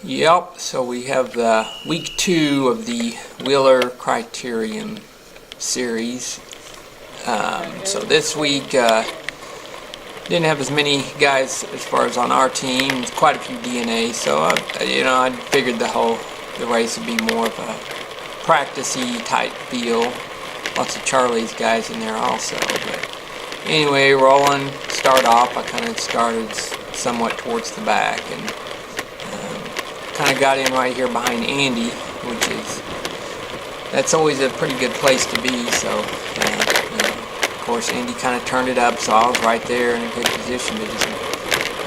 Yep, so we have week 2 of the Wheeler Criterium series. So this week didn't have as many guys as far as on our team. It's quite a few DNA, so I figured the race would be more of a practice-y type feel. Lots of Charlie's guys in there also. But anyway, rolling, start off. I kind of started somewhat towards the back and kind of got in right here behind Andy, that's always a pretty good place to be. So of course Andy kind of turned it up, so I was right there in a good position to just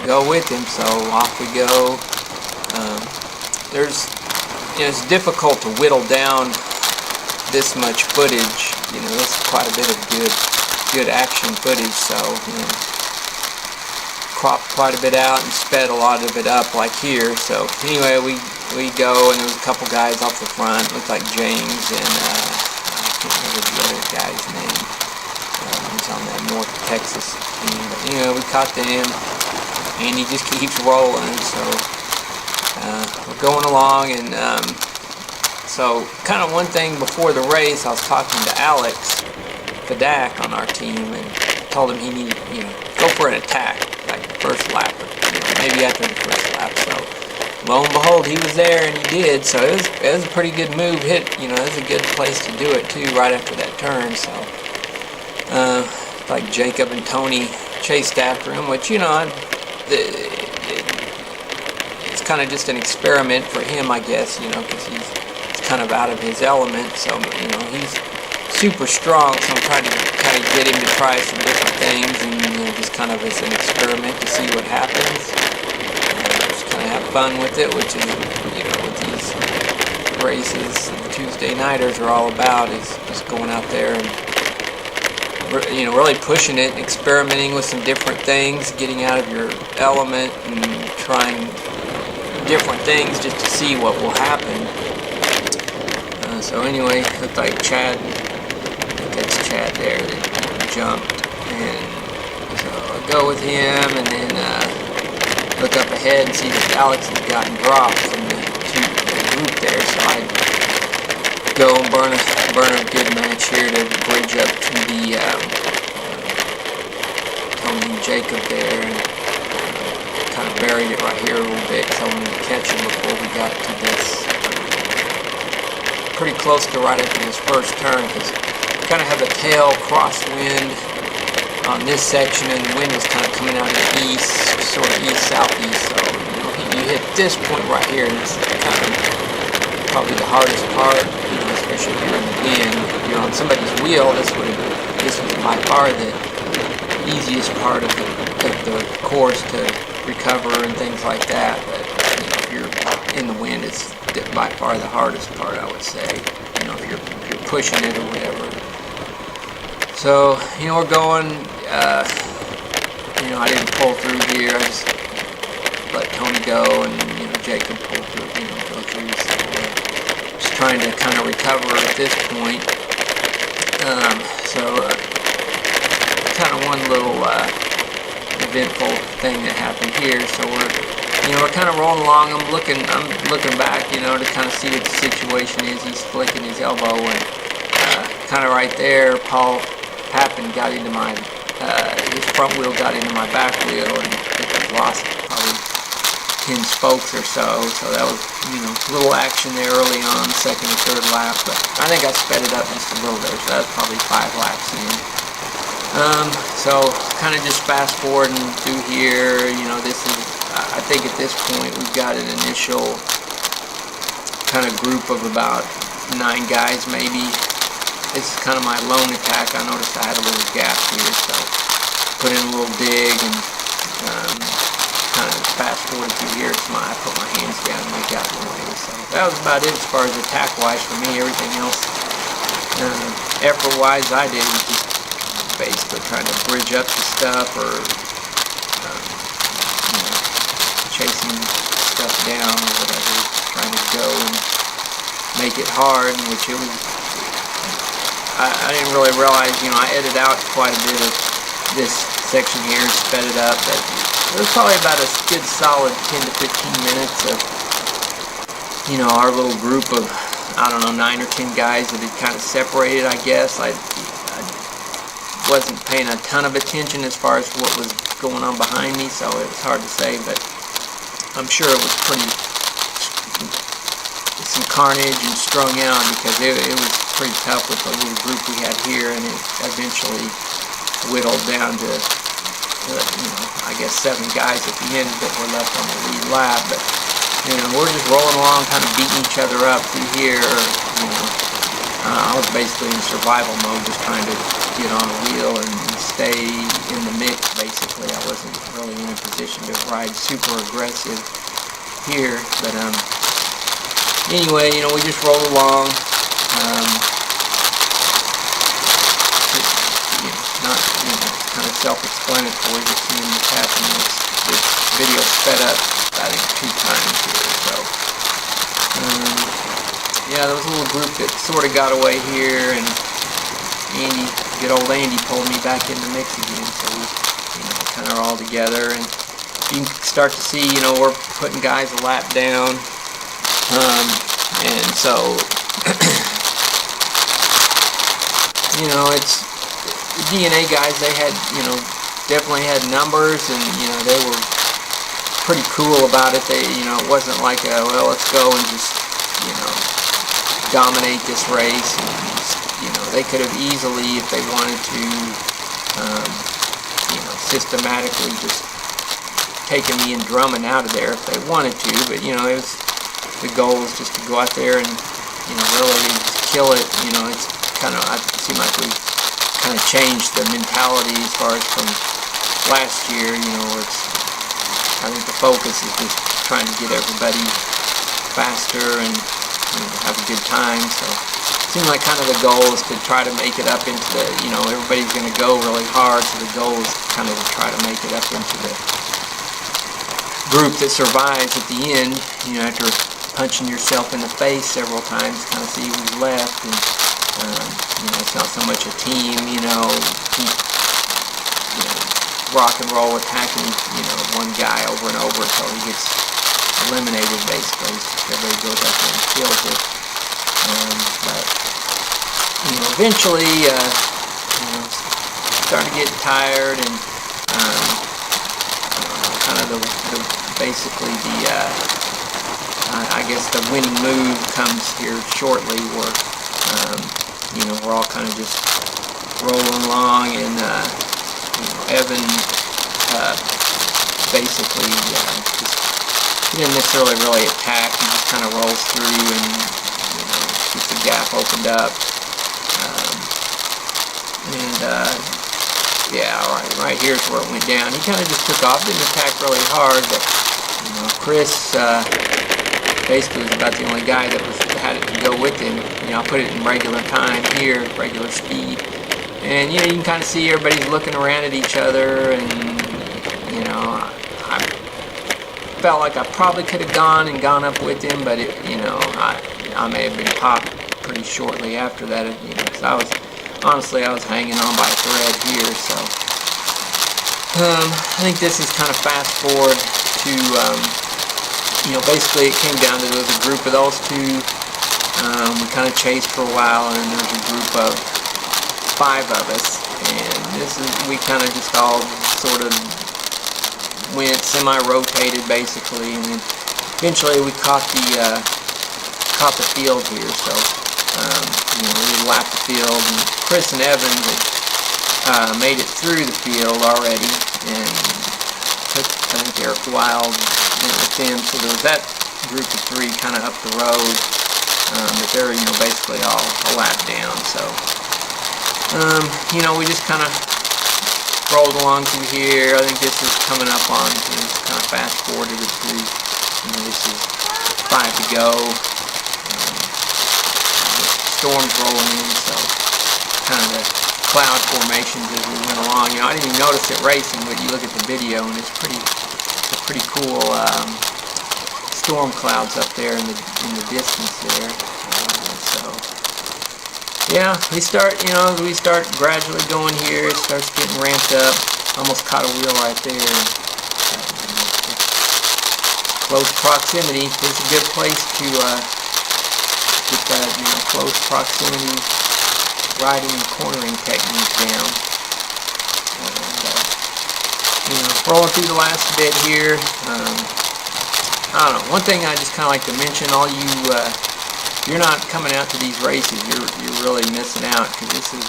go with him. So off we go. It's difficult to whittle down this much footage. This is quite a bit of good action footage. So cropped quite a bit out and sped a lot of it up like here. So anyway, we go, and there was a couple guys off the front. Looked like James and I can't remember the other guy's name. He's on that North Texas team. But we caught them, and he just keeps rolling. So we're going along, and so kind of one thing before the race, I was talking to Alex Fadak on our team and told him he needed, go for an attack, like the first lap, maybe after the first lap. So lo and behold, he was there, and he did. So it was a pretty good move hit. It was a good place to do it too, right after that turn. So like Jacob and Tony chased after him, which it's kind of just an experiment for him, I guess. Because he's kind of out of his element. So he's super strong, so I'm trying to kind of get him to try some different things, and just kind of as an experiment to see what happens. Just kind of have fun with it, which is what these races, the Tuesday nighters are all about, is just going out there and really pushing it, experimenting with some different things, getting out of your element and trying different things just to see what will happen. So anyway, looked like Chad. That's Chad there that jumped, and so I go with him, and then look up ahead and see that Alex had gotten dropped from the group there. So I go and burn a good match here to bridge up to the Tony and Jacob there, and kind of buried it right here a little bit because I wanted to catch him before we got to this. Pretty close to right after this first turn, because kind of have a tail crosswind on this section, and the wind was kind of coming out of the east, sort of east-southeast. So you hit this point right here, and it's kind of probably the hardest part, especially if you're in the wind. If you're on somebody's wheel, this was by far the easiest part of the course to recover and things like that. But if you're in the wind, it's by far the hardest part, I would say. If you're pushing it or whatever. So we're going. I didn't pull through here. I just let Tony go, and Jacob pull through. Go through. So just trying to kind of recover at this point. Kind of one little eventful thing that happened here. So we're kind of rolling along. I'm looking back, to kind of see what the situation is. He's flicking his elbow, and kind of right there, Paul Pappen got into my, his front wheel got into my back wheel, and it lost probably 10 spokes or so. So that was, a little action there early on, second or third lap. But I think I sped it up just a little there, so that's probably 5 laps in. So kind of just fast forwarding through here. This is, I think at this point we've got an initial kind of group of about 9 guys maybe. This is kind of my lone attack. I noticed I had a little gap here, so put in a little dig and kind of fast forward through here. I put my hands down and they got in the way. So that was about it as far as attack wise for me. Everything else, effort wise, I did was just basically trying to bridge up the stuff or chasing stuff down or whatever, trying to go and make it hard, which it was. I didn't really realize, I edited out quite a bit of this section here and sped it up, but it was probably about a good solid 10 to 15 minutes of you know, our little group of, I don't know, 9 or 10 guys that had kind of separated, I guess. I wasn't paying a ton of attention as far as what was going on behind me, so it was hard to say, but I'm sure it was some carnage and strung out, because it was pretty tough with the little group we had here, and it eventually whittled down to, you know, I guess 7 guys at the end that were left on the lead lap. But, you know, we're just rolling along, kind of beating each other up through here. You know, I was basically in survival mode, just trying to get on a wheel and stay in the mix, basically. I wasn't really in a position to ride super aggressive here, but anyway, you know, we just rolled along. Not, you know, it's kind of self-explanatory to see what's happening. This video sped up, I think, 2 times here, so yeah, there was a little group that sort of got away here, and Andy, good old Andy, pulled me back in the mix again, so we, you know, kind of are all together, and you can start to see, you know, we're putting guys a lap down, and so you know, it's the DNA guys, they had, you know, definitely had numbers, and, you know, they were pretty cool about it. They, you know, it wasn't like a, well, let's go and just, you know, dominate this race. And just, you know, they could have easily, if they wanted to, you know, systematically just taken me and Drummond out of there if they wanted to, but, you know, it was, the goal was just to go out there and, you know, really kill it. You know, it's kind of, I seem like we kind of changed the mentality as far as from last year. You know, it's, I think the focus is just trying to get everybody faster and, you know, have a good time. So it seemed like kind of the goal is to try to make it up into the, you know, everybody's going to go really hard, so the goal is kind of to try to make it up into the group that survives at the end, you know, after punching yourself in the face several times, kind of see who's left. And you know, it's not so much a team, you know, keep, you know, rock and roll attacking, you know, one guy over and over until he gets eliminated, basically. Everybody goes up there and kills it. But, you know, eventually, you know, start to get tired, and kind of basically the, I guess the winning move comes here shortly, where you know, we're all kind of just rolling along, and you know, Evan basically just, he didn't necessarily really attack. He just kind of rolls through and, you know, gets a gap opened up, yeah, right here's where it went down. He kind of just took off, didn't attack really hard, but, you know, Chris basically was about the only guy that had it to go with him. You know, I put it in regular time here, regular speed, and, you know, you can kind of see everybody's looking around at each other, and, you know, I felt like I probably could have gone up with him, but it, you know, I may have been popped pretty shortly after that, you know, because I was hanging on by a thread here. So I think this is kind of fast forward to, you know, basically it came down to there was a group of those two. We kind of chased for a while, and there was a group of 5 of us, and we kind of just all sort of went semi-rotated, basically, and then eventually we caught the field here. So you know, we lapped the field, and Chris and Evans had made it through the field already, and took, I think, Eric Wild with them. So there was that group of 3 kind of up the road, but they're, you know, basically all a lap down. So you know, we just kind of rolled along through here. I think this is coming up on, you know, just kind of fast forwarded it through. You know, this is 5 to go. Storms rolling in, so kind of the cloud formations as we went along. You know, I didn't even notice it racing, but you look at the video and it's pretty cool storm clouds up there in the distance there. So yeah, we start gradually going here. It starts getting ramped up. Almost caught a wheel right there. close proximity is a good place to get that, close proximity riding and cornering technique down. And, rolling through the last bit here. I don't know. One thing I just kind of like to mention, all you, you're not coming out to these races, you're really missing out, because this is,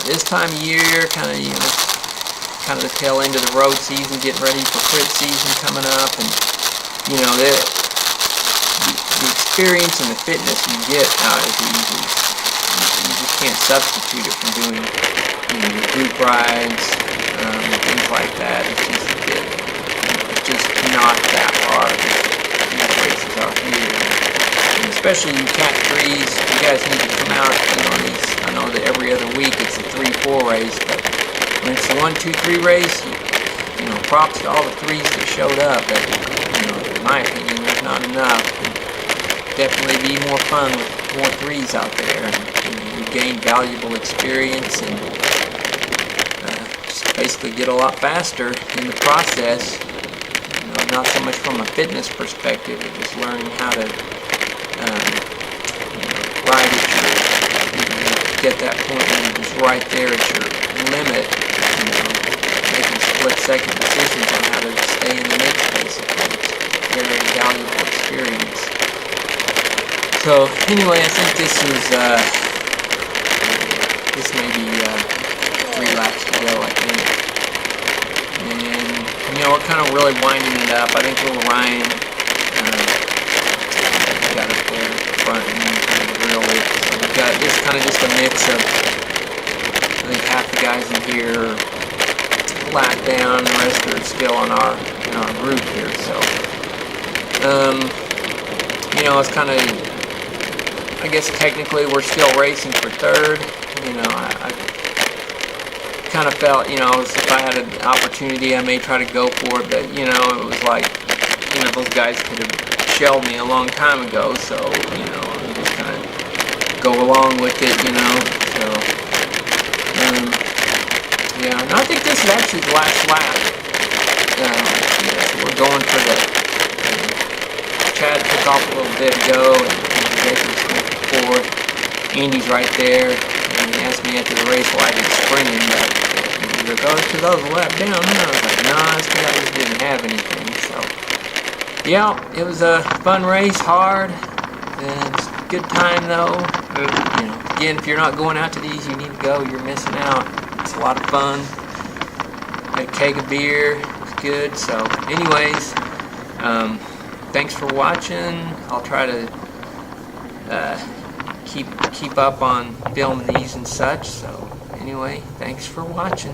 this time of year, kind of the tail end of the road season, getting ready for crit season coming up, and the experience and the fitness you get out of these, you just can't substitute it from doing your group rides, things like that. It's just not that hard. These races out here, and especially you Cat 3s, you guys need to come out. These, I know that every other week it's a 3-4 race, but when it's a 1-2-3 race, props to all the 3s that showed up. But in my opinion, there's not enough. Definitely be more fun with more 3s out there. You gain valuable experience and just basically get a lot faster in the process. Not so much from a fitness perspective, but just learning how to ride at get that point when you're just right there at your limit, making split-second decisions on how to stay in the mix, basically. It's a very valuable experience. So anyway, I think this may be 3 laps to go, I think. And we're kind of really winding it up. I think little Ryan got up there at the front and kind of grill it. So we've got this kind of just a mix of, I think half the guys in here are flat down, the rest are still in our group here. So it's kind of, I guess technically we're still racing for third. I kind of felt, if I had an opportunity, I may try to go for it, but, it was like, those guys could have shelled me a long time ago, so, I just kind of go along with it, so, yeah, and I think this is actually the last lap. We're going for the, Chad took off a little bit ago, and Jacob's going for 4. Andy's right there. And he asked me after the race why I did sprinting, but he was like, oh, it's because I was a lap down. And I was like, nah, it's because I just didn't have anything. So, yeah, it was a fun race, hard, and it's a good time though. Again, if you're not going out to these, you need to go. You're missing out. It's a lot of fun. Got a keg of beer. It's good. So, anyways, thanks for watching. I'll try to keep up on filming these and such. So anyway, thanks for watching.